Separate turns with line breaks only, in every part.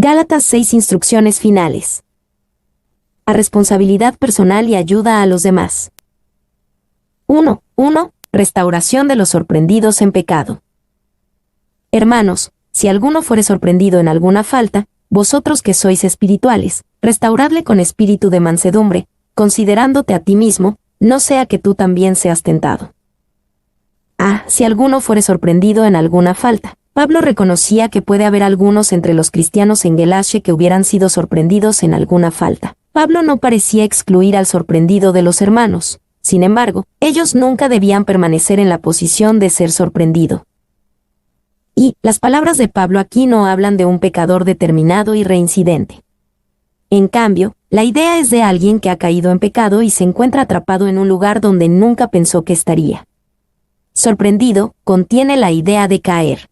Gálatas 6 instrucciones finales. A responsabilidad personal y ayuda a los demás. 1. Restauración de los sorprendidos en pecado. Hermanos, si alguno fuere sorprendido en alguna falta, vosotros que sois espirituales, restauradle con espíritu de mansedumbre, considerándote a ti mismo, no sea que tú también seas tentado. Si alguno fuere sorprendido en alguna falta. Pablo reconocía que puede haber algunos entre los cristianos en Galacia que hubieran sido sorprendidos en alguna falta. Pablo no parecía excluir al sorprendido de los hermanos. Sin embargo, ellos nunca debían permanecer en la posición de ser sorprendido. Y las palabras de Pablo aquí no hablan de un pecador determinado y reincidente. En cambio, la idea es de alguien que ha caído en pecado y se encuentra atrapado en un lugar donde nunca pensó que estaría. Sorprendido contiene la idea de caer.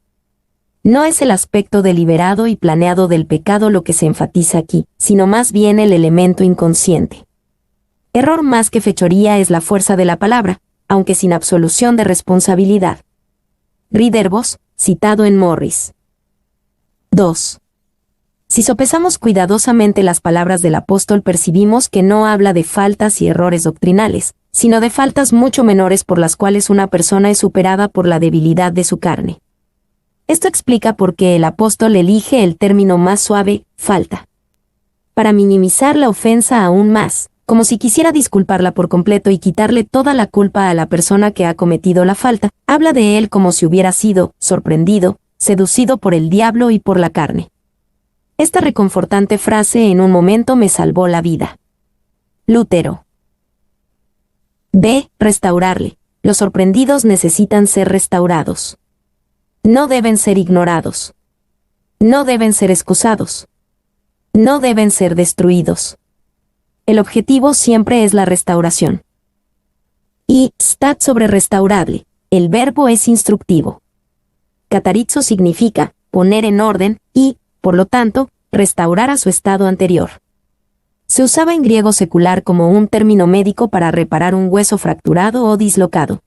No es el aspecto deliberado y planeado del pecado lo que se enfatiza aquí, sino más bien el elemento inconsciente. Error más que fechoría es la fuerza de la palabra, aunque sin absolución de responsabilidad. Ridderbos, citado en Morris. 2. Si sopesamos cuidadosamente las palabras del apóstol percibimos que no habla de faltas y errores doctrinales, sino de faltas mucho menores por las cuales una persona es superada por la debilidad de su carne. Esto explica por qué el apóstol elige el término más suave, falta. Para minimizar la ofensa aún más, como si quisiera disculparla por completo y quitarle toda la culpa a la persona que ha cometido la falta, habla de él como si hubiera sido sorprendido, seducido por el diablo y por la carne. Esta reconfortante frase en un momento me salvó la vida. Lutero. B. Restaurarle. Los sorprendidos necesitan ser restaurados. No deben ser ignorados. No deben ser excusados. No deben ser destruidos. El objetivo siempre es la restauración. Y, stat sobre restaurarle, el verbo es instructivo. Catarizo significa poner en orden y, por lo tanto, restaurar a su estado anterior. Se usaba en griego secular como un término médico para reparar un hueso fracturado o dislocado.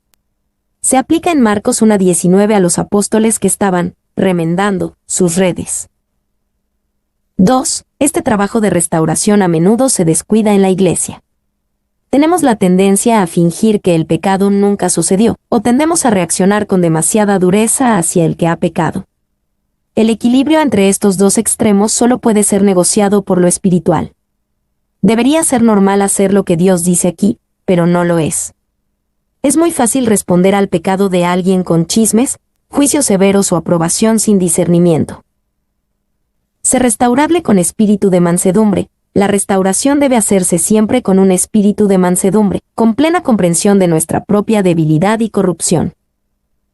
Se aplica en Marcos 1:19 a los apóstoles que estaban remendando sus redes. 2. Este trabajo de restauración a menudo se descuida en la iglesia. Tenemos la tendencia a fingir que el pecado nunca sucedió, o tendemos a reaccionar con demasiada dureza hacia el que ha pecado. El equilibrio entre estos dos extremos solo puede ser negociado por lo espiritual. Debería ser normal hacer lo que Dios dice aquí, pero no lo es. Es muy fácil responder al pecado de alguien con chismes, juicios severos o aprobación sin discernimiento. Ser restaurable con espíritu de mansedumbre. La restauración debe hacerse siempre con un espíritu de mansedumbre, con plena comprensión de nuestra propia debilidad y corrupción.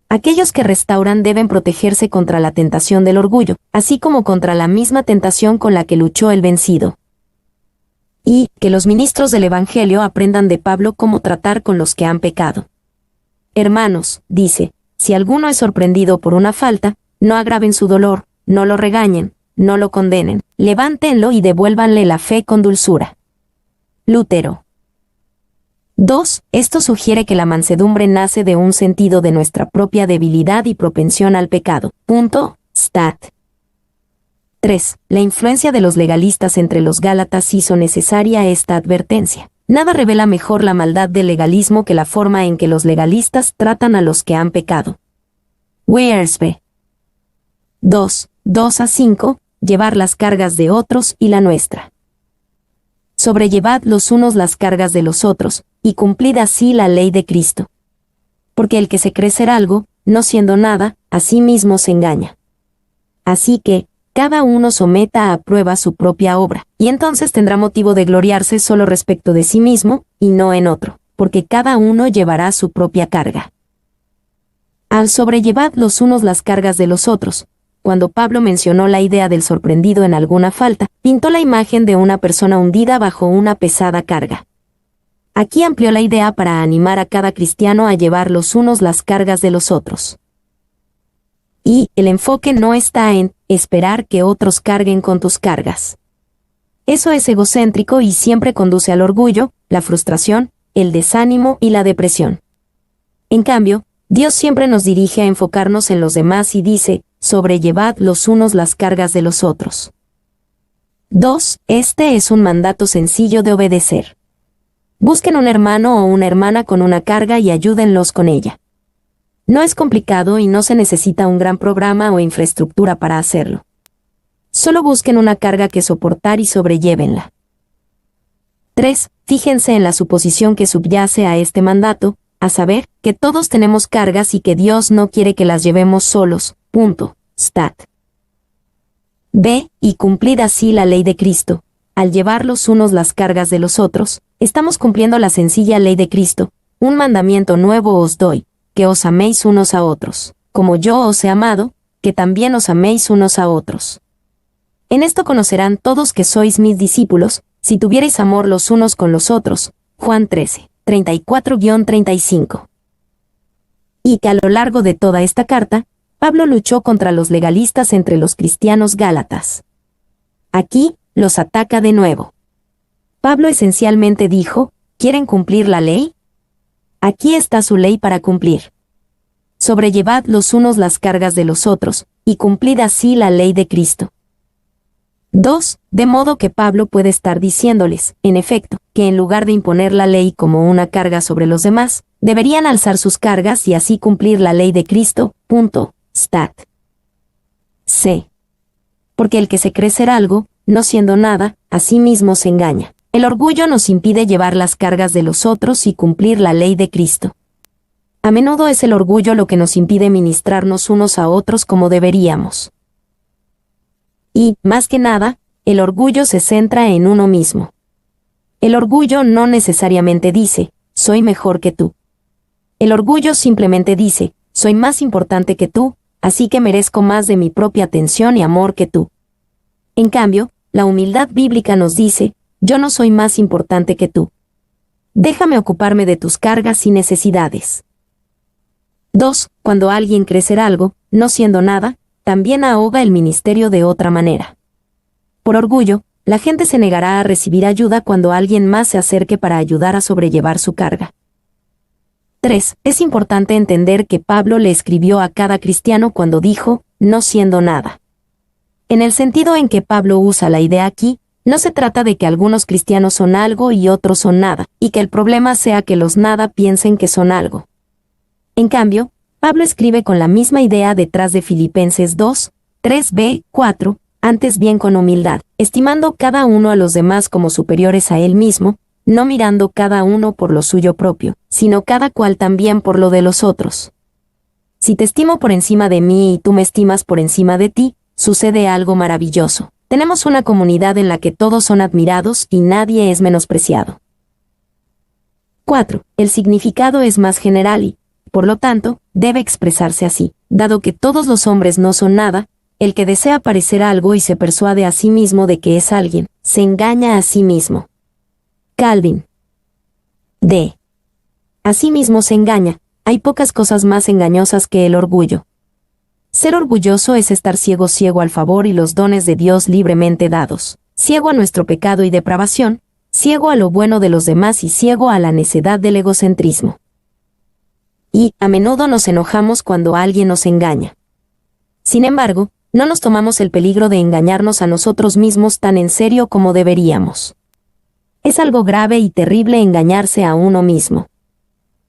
Aquellos que restauran deben protegerse contra la tentación del orgullo, así como contra la misma tentación con la que luchó el vencido. Y que los ministros del Evangelio aprendan de Pablo cómo tratar con los que han pecado. Hermanos, dice, si alguno es sorprendido por una falta, no agraven su dolor, no lo regañen, no lo condenen, levántenlo y devuélvanle la fe con dulzura. Lutero. 2. Esto sugiere que la mansedumbre nace de un sentido de nuestra propia debilidad y propensión al pecado. Stat. 3. La influencia de los legalistas entre los gálatas hizo necesaria esta advertencia. Nada revela mejor la maldad del legalismo que la forma en que los legalistas tratan a los que han pecado. Wiersbe. 2:2-5. Llevar las cargas de otros y la nuestra. Sobrellevad los unos las cargas de los otros, y cumplid así la ley de Cristo. Porque el que se cree ser algo, no siendo nada, a sí mismo se engaña. Así que, cada uno someta a prueba su propia obra, y entonces tendrá motivo de gloriarse solo respecto de sí mismo, y no en otro, porque cada uno llevará su propia carga. Al sobrellevad los unos las cargas de los otros, cuando Pablo mencionó la idea del sorprendido en alguna falta, pintó la imagen de una persona hundida bajo una pesada carga. Aquí amplió la idea para animar a cada cristiano a llevar los unos las cargas de los otros. Y el enfoque no está en esperar que otros carguen con tus cargas. Eso es egocéntrico y siempre conduce al orgullo, la frustración, el desánimo y la depresión. En cambio, Dios siempre nos dirige a enfocarnos en los demás y dice, sobrellevad los unos las cargas de los otros. 2. Este es un mandato sencillo de obedecer. Busquen un hermano o una hermana con una carga y ayúdenlos con ella. No es complicado y no se necesita un gran programa o infraestructura para hacerlo. Solo busquen una carga que soportar y sobrellévenla. 3. Fíjense en la suposición que subyace a este mandato, a saber, que todos tenemos cargas y que Dios no quiere que las llevemos solos. Punto. Stat. B. Y cumplid así la ley de Cristo. Al llevar los unos las cargas de los otros, estamos cumpliendo la sencilla ley de Cristo. Un mandamiento nuevo os doy, que os améis unos a otros, como yo os he amado, que también os améis unos a otros. En esto conocerán todos que sois mis discípulos, si tuviereis amor los unos con los otros. Juan 13, 34-35. Y que a lo largo de toda esta carta, Pablo luchó contra los legalistas entre los cristianos gálatas. Aquí, los ataca de nuevo. Pablo esencialmente dijo, ¿quieren cumplir la ley? Aquí está su ley para cumplir. Sobrellevad los unos las cargas de los otros, y cumplid así la ley de Cristo. 2. De modo que Pablo puede estar diciéndoles, en efecto, que en lugar de imponer la ley como una carga sobre los demás, deberían alzar sus cargas y así cumplir la ley de Cristo. Punto. Stat. C. Porque el que se cree ser algo, no siendo nada, a sí mismo se engaña. El orgullo nos impide llevar las cargas de los otros y cumplir la ley de Cristo. A menudo es el orgullo lo que nos impide ministrarnos unos a otros como deberíamos. Y, más que nada, el orgullo se centra en uno mismo. El orgullo no necesariamente dice, soy mejor que tú. El orgullo simplemente dice, soy más importante que tú, así que merezco más de mi propia atención y amor que tú. En cambio, la humildad bíblica nos dice, yo no soy más importante que tú. Déjame ocuparme de tus cargas y necesidades. 2. Cuando alguien cree ser algo, no siendo nada, también ahoga el ministerio de otra manera. Por orgullo, la gente se negará a recibir ayuda cuando alguien más se acerque para ayudar a sobrellevar su carga. 3. Es importante entender que Pablo le escribió a cada cristiano cuando dijo, no siendo nada. En el sentido en que Pablo usa la idea aquí, no se trata de que algunos cristianos son algo y otros son nada, y que el problema sea que los nada piensen que son algo. En cambio, Pablo escribe con la misma idea detrás de Filipenses 2, 3b, 4, antes bien con humildad, estimando cada uno a los demás como superiores a él mismo, no mirando cada uno por lo suyo propio, sino cada cual también por lo de los otros. Si te estimo por encima de mí y tú me estimas por encima de ti, sucede algo maravilloso. Tenemos una comunidad en la que todos son admirados y nadie es menospreciado. 4. El significado es más general y, por lo tanto, debe expresarse así. Dado que todos los hombres no son nada, el que desea parecer algo y se persuade a sí mismo de que es alguien, se engaña a sí mismo. Calvin. D. A sí mismo se engaña. Hay pocas cosas más engañosas que el orgullo. Ser orgulloso es estar ciego al favor y los dones de Dios libremente dados, ciego a nuestro pecado y depravación, ciego a lo bueno de los demás y ciego a la necedad del egocentrismo. Y, a menudo nos enojamos cuando alguien nos engaña. Sin embargo, no nos tomamos el peligro de engañarnos a nosotros mismos tan en serio como deberíamos. Es algo grave y terrible engañarse a uno mismo.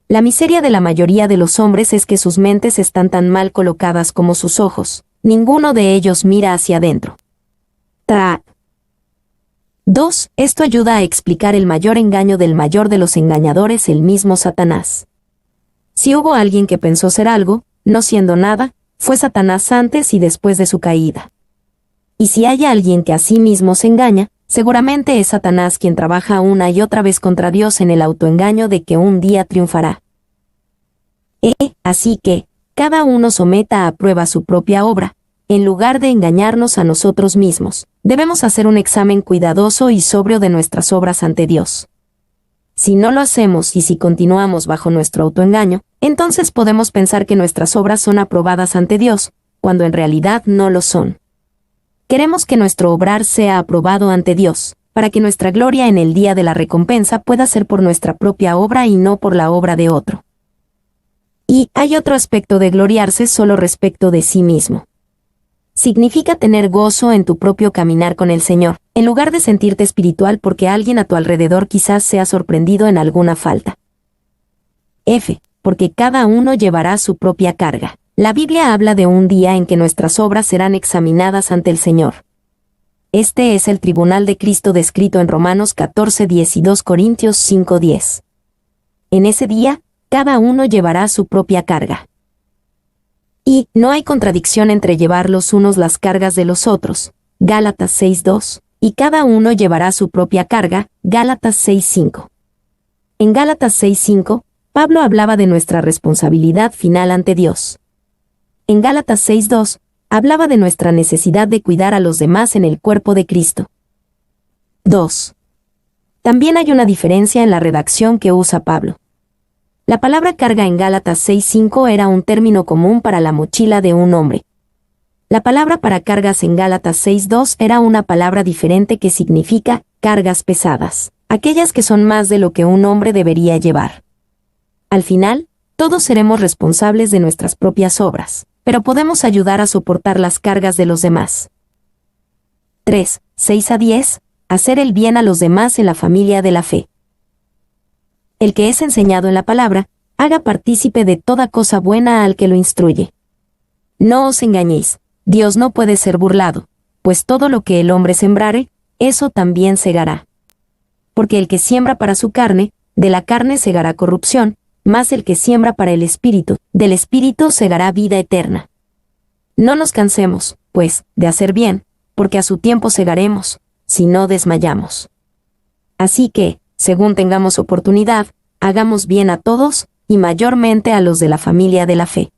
La miseria de la mayoría de los hombres es que sus mentes están tan mal colocadas como sus ojos. Ninguno de ellos mira hacia adentro. 2. Esto ayuda a explicar el mayor engaño del mayor de los engañadores, el mismo Satanás. Si hubo alguien que pensó ser algo, no siendo nada, fue Satanás antes y después de su caída. Y si hay alguien que a sí mismo se engaña, seguramente es Satanás quien trabaja una y otra vez contra Dios en el autoengaño de que un día triunfará. Así que, cada uno someta a prueba su propia obra, en lugar de engañarnos a nosotros mismos. Debemos hacer un examen cuidadoso y sobrio de nuestras obras ante Dios. Si no lo hacemos y si continuamos bajo nuestro autoengaño, entonces podemos pensar que nuestras obras son aprobadas ante Dios, cuando en realidad no lo son. Queremos que nuestro obrar sea aprobado ante Dios, para que nuestra gloria en el día de la recompensa pueda ser por nuestra propia obra y no por la obra de otro. Y hay otro aspecto de gloriarse solo respecto de sí mismo. Significa tener gozo en tu propio caminar con el Señor, en lugar de sentirte espiritual porque alguien a tu alrededor quizás sea sorprendido en alguna falta. F. Porque cada uno llevará su propia carga. La Biblia habla de un día en que nuestras obras serán examinadas ante el Señor. Este es el tribunal de Cristo descrito en Romanos 14:10 y 2 Corintios 5:10. En ese día, cada uno llevará su propia carga. Y no hay contradicción entre llevar los unos las cargas de los otros, Gálatas 6:2, y cada uno llevará su propia carga, Gálatas 6:5. En Gálatas 6:5, Pablo hablaba de nuestra responsabilidad final ante Dios. En Gálatas 6:2, hablaba de nuestra necesidad de cuidar a los demás en el cuerpo de Cristo. 2. También hay una diferencia en la redacción que usa Pablo. La palabra carga en Gálatas 6:5 era un término común para la mochila de un hombre. La palabra para cargas en Gálatas 6:2 era una palabra diferente que significa cargas pesadas, aquellas que son más de lo que un hombre debería llevar. Al final, todos seremos responsables de nuestras propias obras, pero podemos ayudar a soportar las cargas de los demás. 3, 6 a 10. Hacer el bien a los demás en la familia de la fe. El que es enseñado en la palabra, haga partícipe de toda cosa buena al que lo instruye. No os engañéis, Dios no puede ser burlado, pues todo lo que el hombre sembrare, eso también segará. Porque el que siembra para su carne, de la carne segará corrupción, mas el que siembra para el Espíritu, del Espíritu segará vida eterna. No nos cansemos, pues, de hacer bien, porque a su tiempo segaremos, si no desmayamos. Así que, según tengamos oportunidad, hagamos bien a todos, y mayormente a los de la familia de la fe.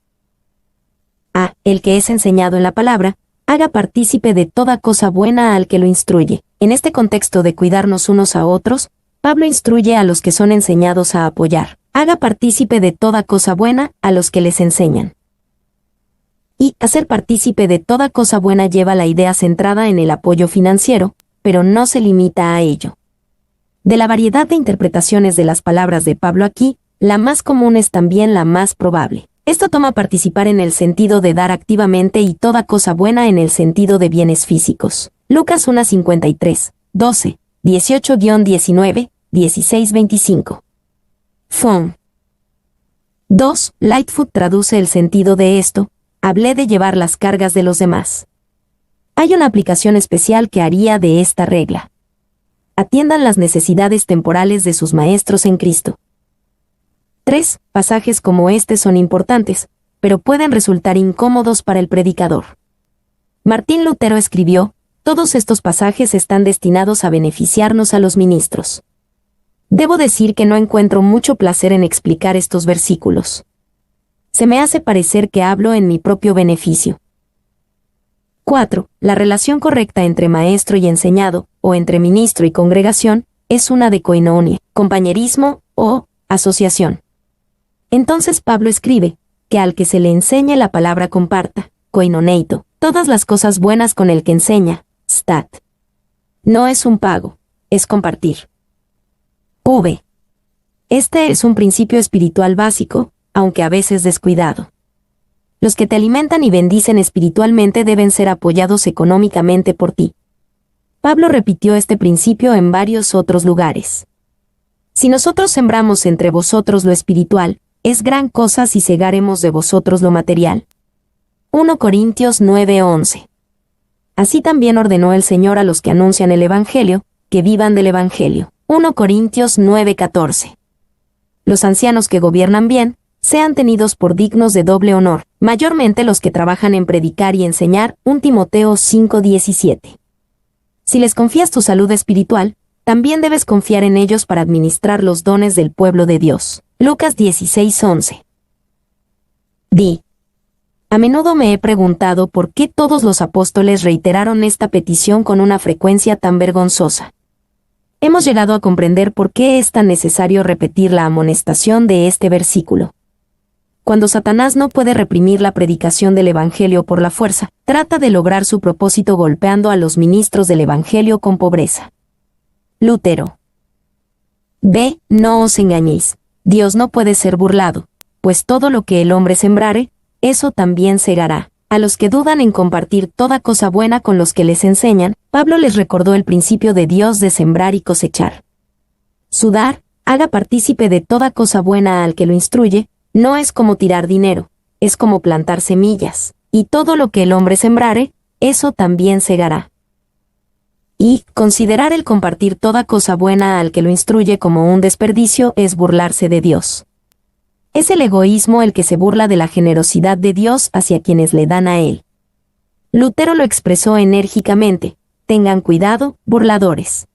A. El que es enseñado en la palabra, haga partícipe de toda cosa buena al que lo instruye. En este contexto de cuidarnos unos a otros, Pablo instruye a los que son enseñados a apoyar. Haga partícipe de toda cosa buena a los que les enseñan. Y hacer partícipe de toda cosa buena lleva la idea centrada en el apoyo financiero, pero no se limita a ello. De la variedad de interpretaciones de las palabras de Pablo aquí, la más común es también la más probable. Esto toma participar en el sentido de dar activamente y toda cosa buena en el sentido de bienes físicos. Lucas 1:53, 12, 18-19, 16-25. Fon. 2. Lightfoot traduce el sentido de esto, hablé de llevar las cargas de los demás. Hay una aplicación especial que haría de esta regla. Atiendan las necesidades temporales de sus maestros en Cristo. 3. Pasajes como este son importantes, pero pueden resultar incómodos para el predicador. Martín Lutero escribió, todos estos pasajes están destinados a beneficiarnos a los ministros. Debo decir que no encuentro mucho placer en explicar estos versículos. Se me hace parecer que hablo en mi propio beneficio. 4. La relación correcta entre maestro y enseñado, o entre ministro y congregación, es una de koinonia, compañerismo, o asociación. Entonces Pablo escribe, que al que se le enseñe la palabra comparta, koinoneito, todas las cosas buenas con el que enseña, stat. No es un pago, es compartir. V. Este es un principio espiritual básico, aunque a veces descuidado. Los que te alimentan y bendicen espiritualmente deben ser apoyados económicamente por ti. Pablo repitió este principio en varios otros lugares. Si nosotros sembramos entre vosotros lo espiritual, es gran cosa si segaremos de vosotros lo material. 1 Corintios 9:11. Así también ordenó el Señor a los que anuncian el Evangelio, que vivan del Evangelio. 1 Corintios 9:14. Los ancianos que gobiernan bien, sean tenidos por dignos de doble honor, mayormente los que trabajan en predicar y enseñar, 1 Timoteo 5:17. Si les confías tu salud espiritual, también debes confiar en ellos para administrar los dones del pueblo de Dios. Lucas 16:11. D. A menudo me he preguntado por qué todos los apóstoles reiteraron esta petición con una frecuencia tan vergonzosa. Hemos llegado a comprender por qué es tan necesario repetir la amonestación de este versículo. Cuando Satanás no puede reprimir la predicación del Evangelio por la fuerza, trata de lograr su propósito golpeando a los ministros del Evangelio con pobreza. Lutero. B. No os engañéis, Dios no puede ser burlado, pues todo lo que el hombre sembrare, eso también segará. A los que dudan en compartir toda cosa buena con los que les enseñan, Pablo les recordó el principio de Dios de sembrar y cosechar. Su dar, haga partícipe de toda cosa buena al que lo instruye, no es como tirar dinero, es como plantar semillas, y todo lo que el hombre sembrare, eso también segará. Y considerar el compartir toda cosa buena al que lo instruye como un desperdicio es burlarse de Dios. Es el egoísmo el que se burla de la generosidad de Dios hacia quienes le dan a Él. Lutero lo expresó enérgicamente: tengan cuidado, burladores.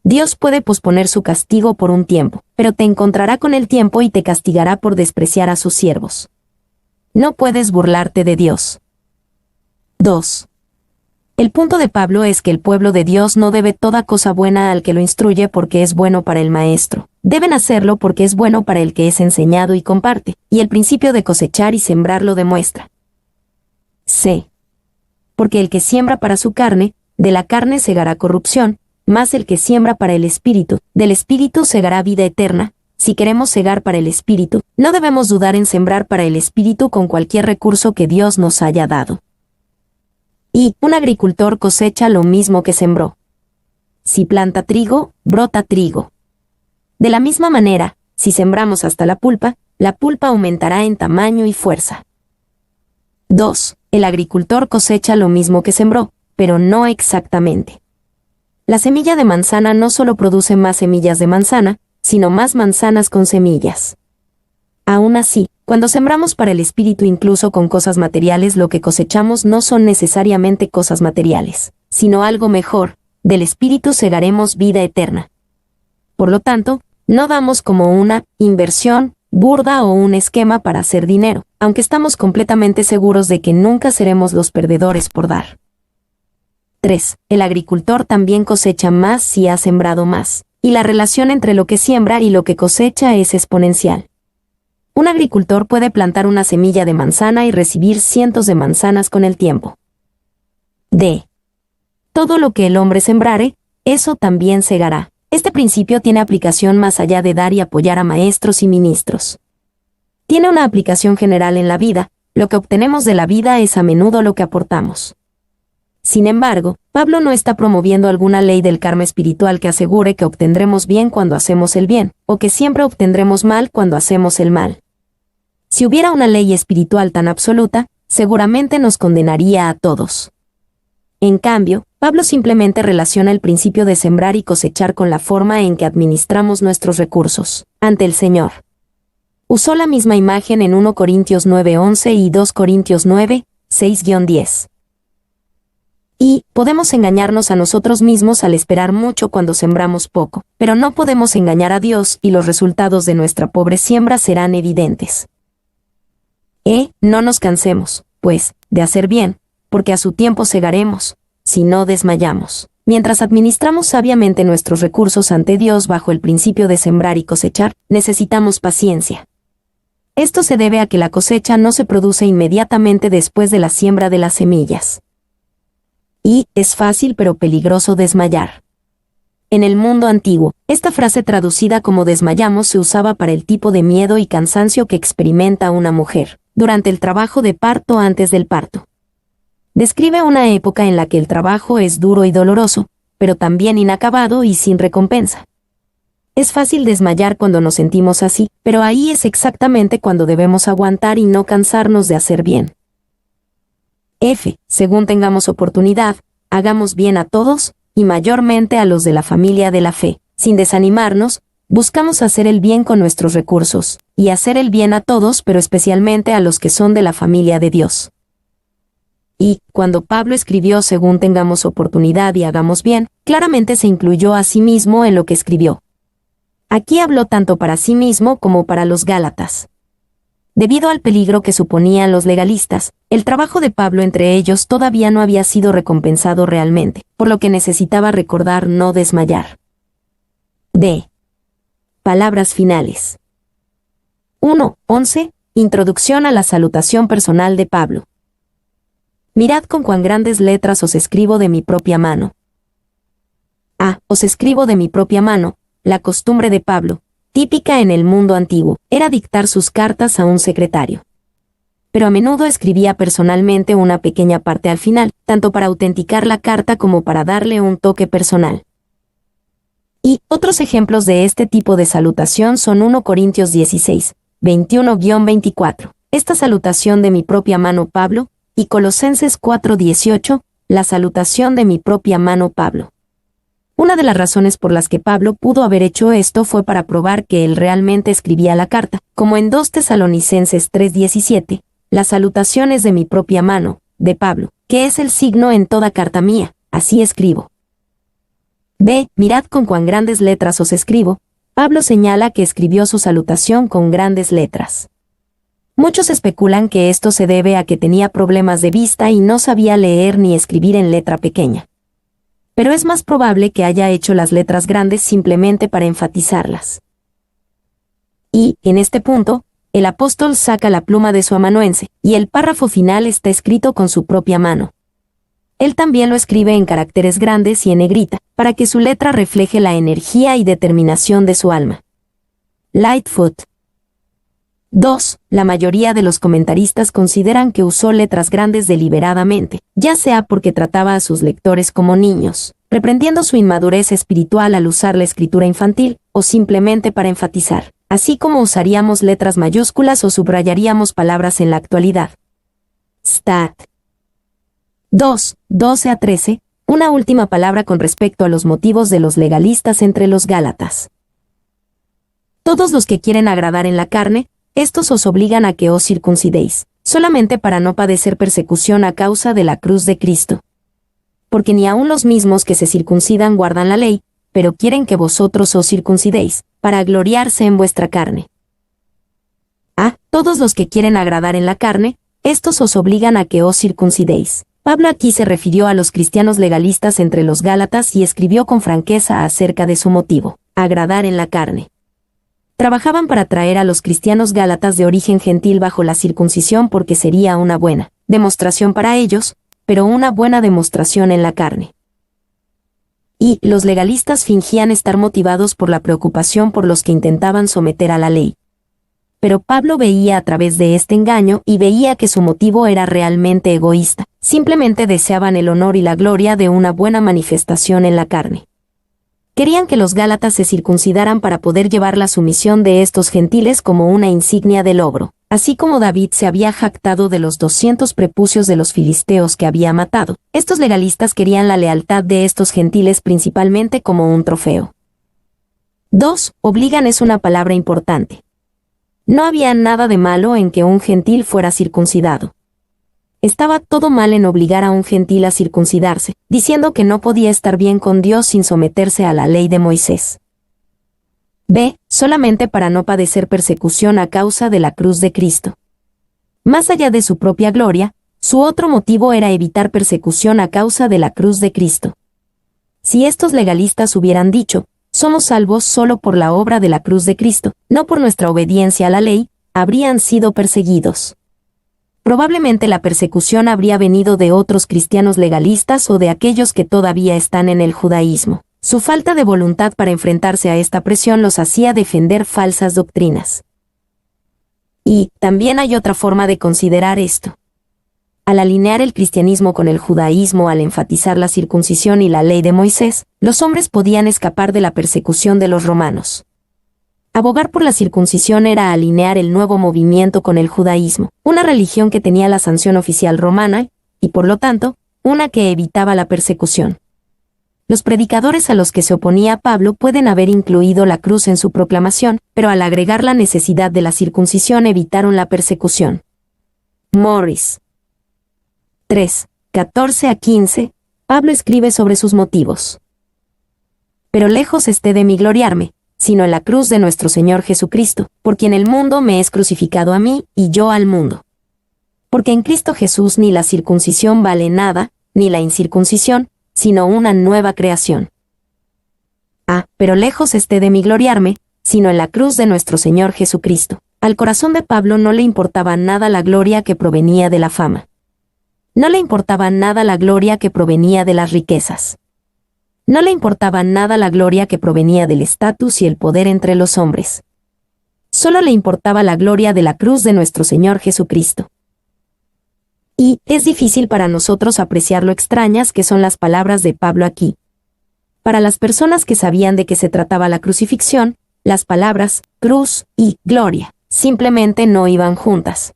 Dios puede posponer su castigo por un tiempo, pero te encontrará con el tiempo y te castigará por despreciar a sus siervos. No puedes burlarte de Dios. 2. El punto de Pablo es que el pueblo de Dios no debe toda cosa buena al que lo instruye porque es bueno para el maestro. Deben hacerlo porque es bueno para el que es enseñado y comparte, y el principio de cosechar y sembrar lo demuestra. C. Porque el que siembra para su carne, de la carne segará corrupción, mas el que siembra para el Espíritu, del Espíritu segará vida eterna. Si queremos segar para el Espíritu, no debemos dudar en sembrar para el Espíritu con cualquier recurso que Dios nos haya dado. Y un agricultor cosecha lo mismo que sembró. Si planta trigo, brota trigo. De la misma manera, si sembramos hasta la pulpa aumentará en tamaño y fuerza. 2. El agricultor cosecha lo mismo que sembró, pero no exactamente. La semilla de manzana no solo produce más semillas de manzana, sino más manzanas con semillas. Aún así, cuando sembramos para el Espíritu incluso con cosas materiales, lo que cosechamos no son necesariamente cosas materiales, sino algo mejor: del Espíritu segaremos vida eterna. Por lo tanto, no damos como una inversión burda o un esquema para hacer dinero, aunque estamos completamente seguros de que nunca seremos los perdedores por dar. 3. El agricultor también cosecha más si ha sembrado más, y la relación entre lo que siembra y lo que cosecha es exponencial. Un agricultor puede plantar una semilla de manzana y recibir cientos de manzanas con el tiempo. D. Todo lo que el hombre sembrare, eso también segará. Este principio tiene aplicación más allá de dar y apoyar a maestros y ministros. Tiene una aplicación general en la vida. Lo que obtenemos de la vida es a menudo lo que aportamos. Sin embargo, Pablo no está promoviendo alguna ley del karma espiritual que asegure que obtendremos bien cuando hacemos el bien, o que siempre obtendremos mal cuando hacemos el mal. Si hubiera una ley espiritual tan absoluta, seguramente nos condenaría a todos. En cambio, Pablo simplemente relaciona el principio de sembrar y cosechar con la forma en que administramos nuestros recursos ante el Señor. Usó la misma imagen en 1 Corintios 9:11 y 2 Corintios 9:6-10. Y podemos engañarnos a nosotros mismos al esperar mucho cuando sembramos poco, pero no podemos engañar a Dios y los resultados de nuestra pobre siembra serán evidentes. No nos cansemos, pues, de hacer bien, porque a su tiempo segaremos, si no desmayamos. Mientras administramos sabiamente nuestros recursos ante Dios bajo el principio de sembrar y cosechar, necesitamos paciencia. Esto se debe a que la cosecha no se produce inmediatamente después de la siembra de las semillas. Y es fácil pero peligroso desmayar. En el mundo antiguo, esta frase traducida como desmayamos se usaba para el tipo de miedo y cansancio que experimenta una mujer durante el trabajo de parto antes del parto. Describe una época en la que el trabajo es duro y doloroso, pero también inacabado y sin recompensa. Es fácil desmayar cuando nos sentimos así, pero ahí es exactamente cuando debemos aguantar y no cansarnos de hacer bien. Según tengamos oportunidad, hagamos bien a todos, y mayormente a los de la familia de la fe. Sin desanimarnos, buscamos hacer el bien con nuestros recursos, y hacer el bien a todos, pero especialmente a los que son de la familia de Dios. Y, cuando Pablo escribió según tengamos oportunidad y hagamos bien, claramente se incluyó a sí mismo en lo que escribió. Aquí habló tanto para sí mismo como para los Gálatas. Debido al peligro que suponían los legalistas, el trabajo de Pablo entre ellos todavía no había sido recompensado realmente, por lo que necesitaba recordar no desmayar. D. Palabras finales. 1:11. Introducción a la salutación personal de Pablo. Mirad con cuán grandes letras os escribo de mi propia mano. Os escribo de mi propia mano. La costumbre de Pablo, típica en el mundo antiguo, era dictar sus cartas a un secretario. pero a menudo escribía personalmente una pequeña parte al final, tanto para autenticar la carta como para darle un toque personal. Y otros ejemplos de este tipo de salutación son 1 Corintios 16, 21-24, esta salutación de mi propia mano Pablo, y Colosenses 4:18, la salutación de mi propia mano Pablo. Una de las razones por las que Pablo pudo haber hecho esto fue para probar que él realmente escribía la carta, como en 2 Tesalonicenses 3:17, las salutaciones de mi propia mano, de Pablo, que es el signo en toda carta mía, así escribo. Ve, mirad con cuán grandes letras os escribo. Pablo señala que escribió su salutación con grandes letras. Muchos especulan que esto se debe a que tenía problemas de vista y no sabía leer ni escribir en letra pequeña. Pero es más probable que haya hecho las letras grandes simplemente para enfatizarlas. Y, en este punto, el apóstol saca la pluma de su amanuense, y el párrafo final está escrito con su propia mano. Él también lo escribe en caracteres grandes y en negrita, para que su letra refleje la energía y determinación de su alma. Lightfoot. 2. La mayoría de los comentaristas consideran que usó letras grandes deliberadamente, ya sea porque trataba a sus lectores como niños, reprendiendo su inmadurez espiritual al usar la escritura infantil, o simplemente para enfatizar, así como usaríamos letras mayúsculas o subrayaríamos palabras en la actualidad. Stat. 2, 12-13, una última palabra con respecto a los motivos de los legalistas entre los Gálatas. Todos los que quieren agradar en la carne, estos os obligan a que os circuncidéis, solamente para no padecer persecución a causa de la cruz de Cristo. Porque ni aun los mismos que se circuncidan guardan la ley, pero quieren que vosotros os circuncidéis, para gloriarse en vuestra carne. Todos los que quieren agradar en la carne, estos os obligan a que os circuncidéis. Pablo aquí se refirió a los cristianos legalistas entre los Gálatas y escribió con franqueza acerca de su motivo, agradar en la carne. Trabajaban para traer a los cristianos gálatas de origen gentil bajo la circuncisión porque sería una buena demostración para ellos, pero una buena demostración en la carne. Y los legalistas fingían estar motivados por la preocupación por los que intentaban someter a la ley. Pero Pablo veía a través de este engaño y veía que su motivo era realmente egoísta. Simplemente deseaban el honor y la gloria de una buena manifestación en la carne. Querían que los gálatas se circuncidaran para poder llevar la sumisión de estos gentiles como una insignia de logro, así como David se había jactado de los 200 prepucios de los filisteos que había matado. Estos legalistas querían la lealtad de estos gentiles principalmente como un trofeo. 2. Obligan es una palabra importante. No había nada de malo en que un gentil fuera circuncidado. Estaba todo mal en obligar a un gentil a circuncidarse, diciendo que no podía estar bien con Dios sin someterse a la ley de Moisés. B. Solamente para no padecer persecución a causa de la cruz de Cristo. Más allá de su propia gloria, su otro motivo era evitar persecución a causa de la cruz de Cristo. Si estos legalistas hubieran dicho, somos salvos solo por la obra de la cruz de Cristo, no por nuestra obediencia a la ley, habrían sido perseguidos. Probablemente la persecución habría venido de otros cristianos legalistas o de aquellos que todavía están en el judaísmo. Su falta de voluntad para enfrentarse a esta presión los hacía defender falsas doctrinas. Y también hay otra forma de considerar esto. Al alinear el cristianismo con el judaísmo al enfatizar la circuncisión y la ley de Moisés, los hombres podían escapar de la persecución de los romanos. Abogar por la circuncisión era alinear el nuevo movimiento con el judaísmo, una religión que tenía la sanción oficial romana, y por lo tanto, una que evitaba la persecución. Los predicadores a los que se oponía Pablo pueden haber incluido la cruz en su proclamación, pero al agregar la necesidad de la circuncisión evitaron la persecución. Morris. 3, 14-15, Pablo escribe sobre sus motivos. Pero lejos esté de mí gloriarme, sino en la cruz de nuestro Señor Jesucristo, por quien el mundo me es crucificado a mí y yo al mundo. Porque en Cristo Jesús ni la circuncisión vale nada, ni la incircuncisión, sino una nueva creación. Pero lejos esté de mí gloriarme, sino en la cruz de nuestro Señor Jesucristo. Al corazón de Pablo no le importaba nada la gloria que provenía de la fama. No le importaba nada la gloria que provenía de las riquezas. No le importaba nada la gloria que provenía del estatus y el poder entre los hombres. Solo le importaba la gloria de la cruz de nuestro Señor Jesucristo. Y es difícil para nosotros apreciar lo extrañas que son las palabras de Pablo aquí. Para las personas que sabían de qué se trataba la crucifixión, las palabras cruz y gloria simplemente no iban juntas.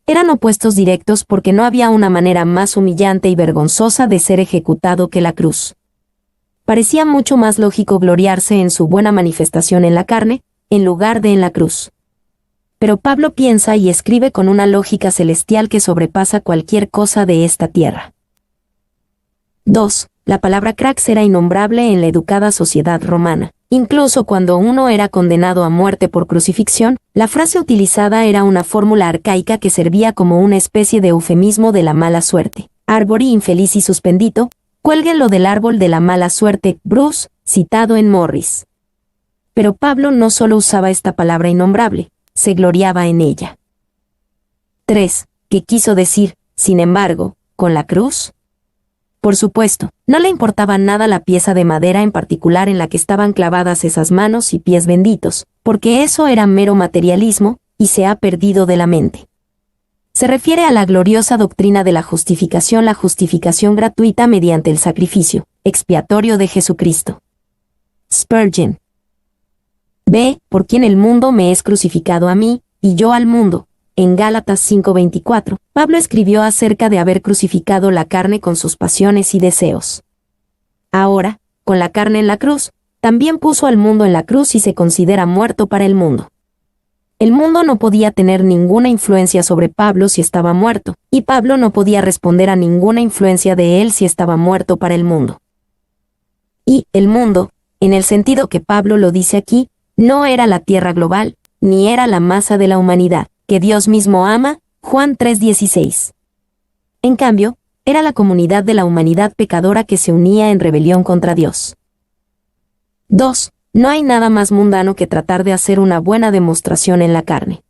Eran opuestos directos porque no había una manera más humillante y vergonzosa de ser ejecutado que la cruz. Parecía mucho más lógico gloriarse en su buena manifestación en la carne, en lugar de en la cruz. Pero Pablo piensa y escribe con una lógica celestial que sobrepasa cualquier cosa de esta tierra. 2. La palabra crux era innombrable en la educada sociedad romana. Incluso cuando uno era condenado a muerte por crucifixión, la frase utilizada era una fórmula arcaica que servía como una especie de eufemismo de la mala suerte. Arbori infeliz y suspendito, cuélguenlo del árbol de la mala suerte, Bruce, citado en Morris. Pero Pablo no solo usaba esta palabra innombrable, se gloriaba en ella. 3. ¿Qué quiso decir, sin embargo, con la cruz? Por supuesto, no le importaba nada la pieza de madera en particular en la que estaban clavadas esas manos y pies benditos, porque eso era mero materialismo, y se ha perdido de la mente. Se refiere a la gloriosa doctrina de la justificación gratuita mediante el sacrificio expiatorio de Jesucristo. Spurgeon. Ve, por quien el mundo me es crucificado a mí, y yo al mundo. En Gálatas 5:24, Pablo escribió acerca de haber crucificado la carne con sus pasiones y deseos. Ahora, con la carne en la cruz, también puso al mundo en la cruz y se considera muerto para el mundo. El mundo no podía tener ninguna influencia sobre Pablo si estaba muerto, y Pablo no podía responder a ninguna influencia de él si estaba muerto para el mundo. Y el mundo, en el sentido que Pablo lo dice aquí, no era la tierra global, ni era la masa de la humanidad, que Dios mismo ama, Juan 3:16. En cambio, era la comunidad de la humanidad pecadora que se unía en rebelión contra Dios. 2. No hay nada más mundano que tratar de hacer una buena demostración en la carne.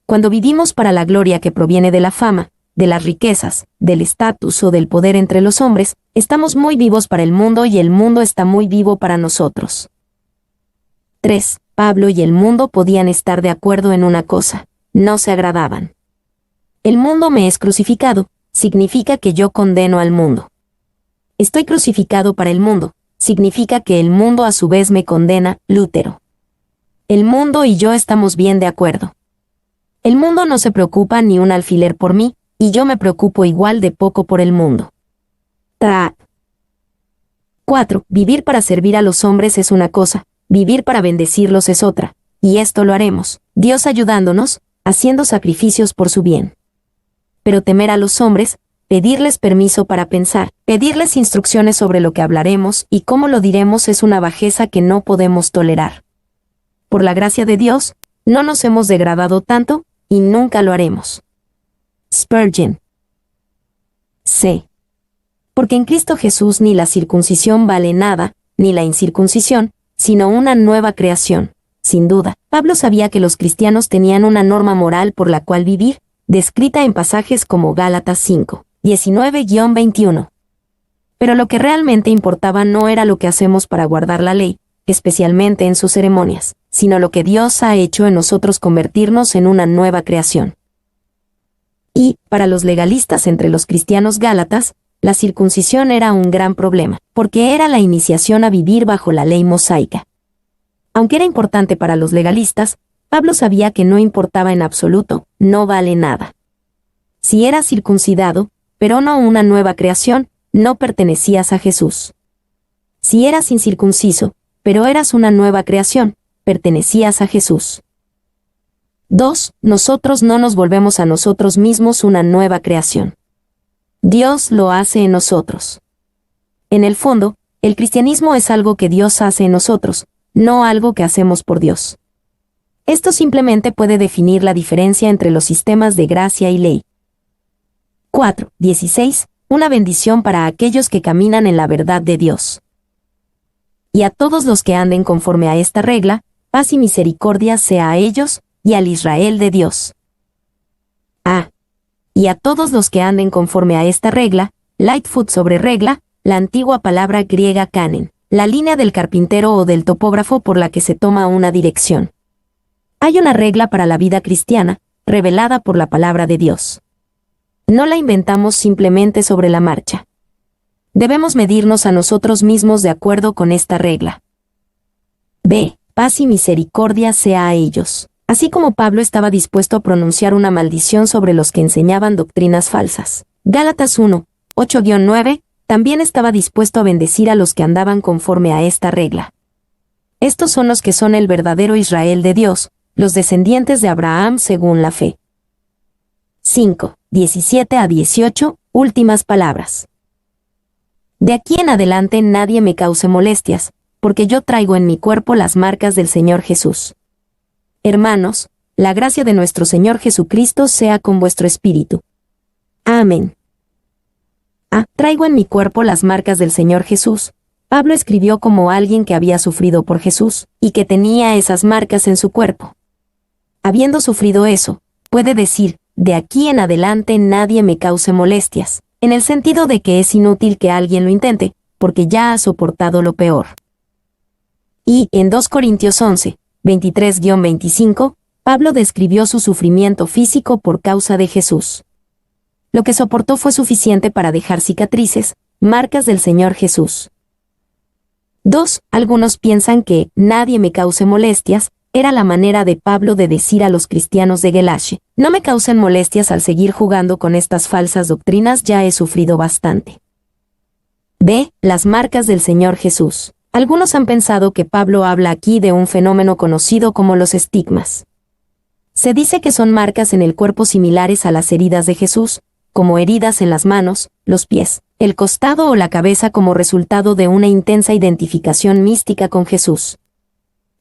Cuando vivimos para la gloria que proviene de la fama, de las riquezas, del estatus o del poder entre los hombres, estamos muy vivos para el mundo y el mundo está muy vivo para nosotros. 3. Pablo y el mundo podían estar de acuerdo en una cosa: no se agradaban. El mundo me es crucificado, significa que yo condeno al mundo. Estoy crucificado para el mundo, significa que el mundo a su vez me condena, Lutero. El mundo y yo estamos bien de acuerdo. El mundo no se preocupa ni un alfiler por mí, y yo me preocupo igual de poco por el mundo. 4. Vivir para servir a los hombres es una cosa, vivir para bendecirlos es otra, y esto lo haremos, Dios ayudándonos, haciendo sacrificios por su bien. Pero temer a los hombres, pedirles permiso para pensar, pedirles instrucciones sobre lo que hablaremos y cómo lo diremos es una bajeza que no podemos tolerar. Por la gracia de Dios, no nos hemos degradado tanto, y nunca lo haremos. Spurgeon. C. Porque en Cristo Jesús ni la circuncisión vale nada, ni la incircuncisión, sino una nueva creación. Sin duda, Pablo sabía que los cristianos tenían una norma moral por la cual vivir, descrita en pasajes como Gálatas 5, 19-21. Pero lo que realmente importaba no era lo que hacemos para guardar la ley, especialmente en sus ceremonias, sino lo que Dios ha hecho en nosotros convertirnos en una nueva creación. Y, para los legalistas entre los cristianos gálatas, la circuncisión era un gran problema, porque era la iniciación a vivir bajo la ley mosaica. Aunque era importante para los legalistas, Pablo sabía que no importaba en absoluto, no vale nada. Si eras circuncidado, pero no una nueva creación, no pertenecías a Jesús. Si eras incircunciso, pero eras una nueva creación, pertenecías a Jesús. 2. Nosotros no nos volvemos a nosotros mismos una nueva creación. Dios lo hace en nosotros. En el fondo, el cristianismo es algo que Dios hace en nosotros, no algo que hacemos por Dios. Esto simplemente puede definir la diferencia entre los sistemas de gracia y ley. 4:16. Una bendición para aquellos que caminan en la verdad de Dios. Y a todos los que anden conforme a esta regla, paz y misericordia sea a ellos, y al Israel de Dios. Y a todos los que anden conforme a esta regla, Lightfoot sobre regla, la antigua palabra griega canen, la línea del carpintero o del topógrafo por la que se toma una dirección. Hay una regla para la vida cristiana, revelada por la palabra de Dios. No la inventamos simplemente sobre la marcha. Debemos medirnos a nosotros mismos de acuerdo con esta regla. B. Paz y misericordia sea a ellos. Así como Pablo estaba dispuesto a pronunciar una maldición sobre los que enseñaban doctrinas falsas. Gálatas 1, 8-9, también estaba dispuesto a bendecir a los que andaban conforme a esta regla. Estos son los que son el verdadero Israel de Dios, los descendientes de Abraham según la fe. 5, 17-18, últimas palabras. De aquí en adelante nadie me cause molestias, porque yo traigo en mi cuerpo las marcas del Señor Jesús. Hermanos, la gracia de nuestro Señor Jesucristo sea con vuestro espíritu. Amén. Traigo en mi cuerpo las marcas del Señor Jesús. Pablo escribió como alguien que había sufrido por Jesús, y que tenía esas marcas en su cuerpo. Habiendo sufrido eso, puede decir, de aquí en adelante nadie me cause molestias, en el sentido de que es inútil que alguien lo intente, porque ya ha soportado lo peor. Y, en 2 Corintios 11, 23-25, Pablo describió su sufrimiento físico por causa de Jesús. Lo que soportó fue suficiente para dejar cicatrices, marcas del Señor Jesús. 2. Algunos piensan que nadie me cause molestias era la manera de Pablo de decir a los cristianos de Galacia: no me causen molestias al seguir jugando con estas falsas doctrinas, ya he sufrido bastante. B. Las marcas del Señor Jesús. Algunos han pensado que Pablo habla aquí de un fenómeno conocido como los estigmas. Se dice que son marcas en el cuerpo similares a las heridas de Jesús, como heridas en las manos, los pies, el costado o la cabeza como resultado de una intensa identificación mística con Jesús.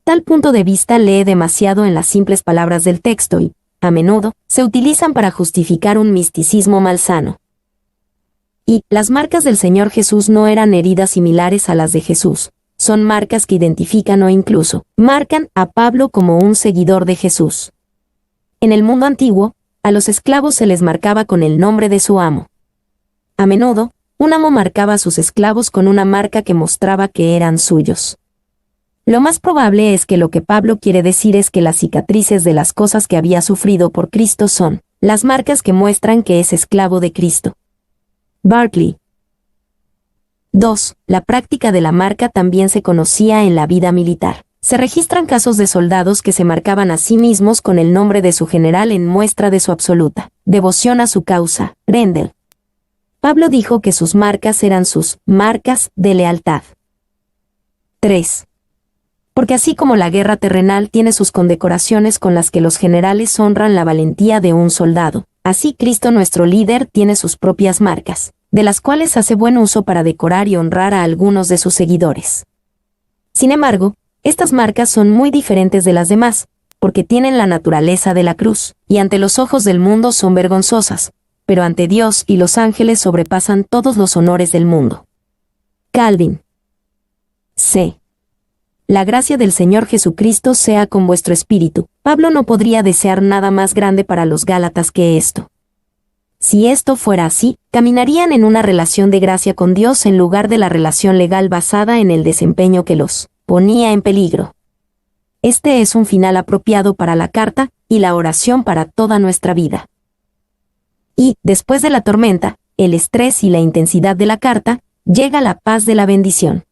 Tal punto de vista lee demasiado en las simples palabras del texto y, a menudo, se utilizan para justificar un misticismo malsano. Y las marcas del Señor Jesús no eran heridas similares a las de Jesús, son marcas que identifican o incluso marcan a Pablo como un seguidor de Jesús. En el mundo antiguo, a los esclavos se les marcaba con el nombre de su amo. A menudo, un amo marcaba a sus esclavos con una marca que mostraba que eran suyos. Lo más probable es que lo que Pablo quiere decir es que las cicatrices de las cosas que había sufrido por Cristo son las marcas que muestran que es esclavo de Cristo. Barclay. 2. La práctica de la marca también se conocía en la vida militar. Se registran casos de soldados que se marcaban a sí mismos con el nombre de su general en muestra de su absoluta devoción a su causa. Rendell. Pablo dijo que sus marcas eran sus marcas de lealtad. 3. Porque así como la guerra terrenal tiene sus condecoraciones con las que los generales honran la valentía de un soldado, así Cristo nuestro líder tiene sus propias marcas, de las cuales hace buen uso para decorar y honrar a algunos de sus seguidores. Sin embargo, estas marcas son muy diferentes de las demás, porque tienen la naturaleza de la cruz, y ante los ojos del mundo son vergonzosas, pero ante Dios y los ángeles sobrepasan todos los honores del mundo. Calvin. C. La gracia del Señor Jesucristo sea con vuestro espíritu. Pablo no podría desear nada más grande para los Gálatas que esto. Si esto fuera así, caminarían en una relación de gracia con Dios en lugar de la relación legal basada en el desempeño que los ponía en peligro. Este es un final apropiado para la carta y la oración para toda nuestra vida. Y, después de la tormenta, el estrés y la intensidad de la carta, llega la paz de la bendición.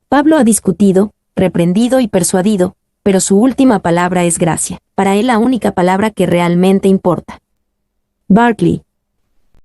Pablo ha discutido, reprendido y persuadido, pero su última palabra es gracia, para él la única palabra que realmente importa. Barclay.